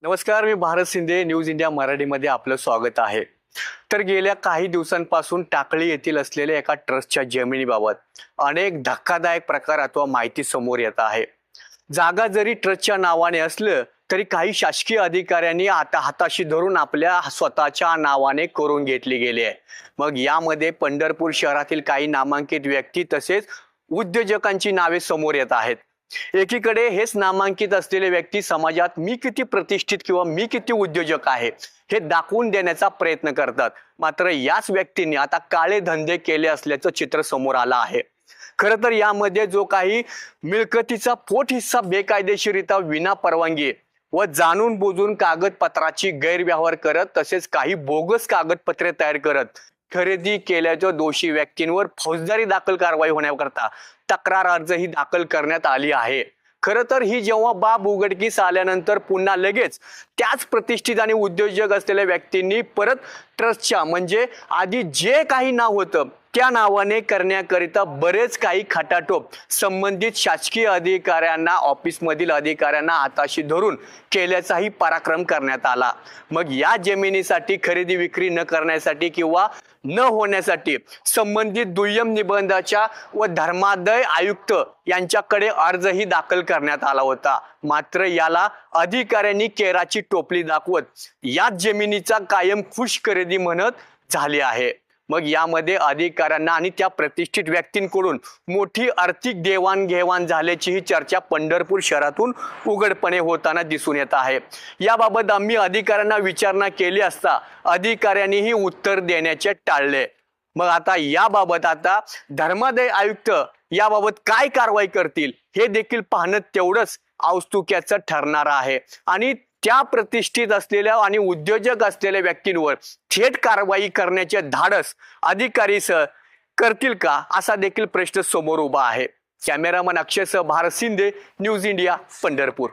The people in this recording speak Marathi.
नमस्कार, मी भारत शिंदे. न्यूज इंडिया मराठीमध्ये आपलं स्वागत आहे. तर गेल्या काही दिवसांपासून टाकळी येथील असलेल्या एका ट्रस्टच्या जमिनीबाबत अनेक धक्कादायक प्रकार अथवा माहिती समोर येत आहे. जागा जरी ट्रस्टच्या नावाने असलं तरी काही शासकीय अधिकाऱ्यांनी आता हाताशी धरून आपल्या स्वतःच्या नावाने करून घेतली गेली आहे. मग यामध्ये पंढरपूर शहरातील काही नामांकित व्यक्ती तसेच उद्योजकांची नावे समोर येत आहेत. एकीकडे हेच नामांकित असलेले व्यक्ती समाजात मी किती प्रतिष्ठित किंवा मी किती उद्योजक आहे हे दाखवून देण्याचा प्रयत्न करतात. मात्र याच व्यक्तींनी आता काळे धंदे केले असल्याचं चित्र समोर आलं आहे. खरं तर यामध्ये जो काही मिळकतीचा पोट हिस्सा बेकायदेशीरित्या विना परवानगी व जाणून बुजून कागदपत्राची गैरव्यवहार करत तसेच काही बोगस कागदपत्रे तयार करत खरेदी केल्याच्या दोषी व्यक्तींवर फौजदारी दाखल कारवाई होण्याकरता तक्रार अर्जही दाखल करण्यात आली आहे. खरं तर ही जेव्हा बाब उघडकीस आल्यानंतर पुन्हा लगेच त्याच प्रतिष्ठित आणि उद्योजक असलेल्या व्यक्तींनी परत ट्रस्टच्या म्हणजे आधी जे काही नाव होतं त्या नावाने करण्याकरिता बरेच काही खटाटोप संबंधित शासकीय अधिकाऱ्यांना ऑफिसमधील अधिकाऱ्यांना हाताशी धरून केल्याचाही पराक्रम करण्यात आला. मग या जमिनीसाठी खरेदी विक्री न करण्यासाठी किंवा न होण्यासाठी संबंधित दुय्यम निबंधाच्या व धर्मादाय आयुक्त यांच्याकडे अर्जही दाखल करण्यात आला होता. मात्र याला अधिकाऱ्यांनी केराची टोपली दाखवत याच जमिनीचा कायम खुश खरेदी म्हणत झाले आहे. मग यामध्ये अधिकाऱ्यांना आणि त्या प्रतिष्ठित व्यक्तींकडून मोठी आर्थिक देवाणघेवाण झाल्याची ही चर्चा पंढरपूर शहरातून उघडपणे होताना दिसून येत आहे. याबाबत आम्ही अधिकाऱ्यांना विचारणा केली असता अधिकाऱ्यांनीही उत्तर देण्याचे टाळले. मग आता याबाबत धर्मादाय आयुक्त याबाबत काय कारवाई करतील हे देखील पाहणं तेवढंच औत्सुक्याचं ठरणार आहे. आणि त्या प्रतिष्ठित असलेल्या आणि उद्योजक असलेल्या व्यक्तींवर थेट कारवाई करण्याचे धाडस अधिकारी करतील का असा देखील प्रश्न समोर उभा आहे. कॅमेरामन अक्षयसह भारत शिंदे, न्यूज इंडिया, पंढरपूर.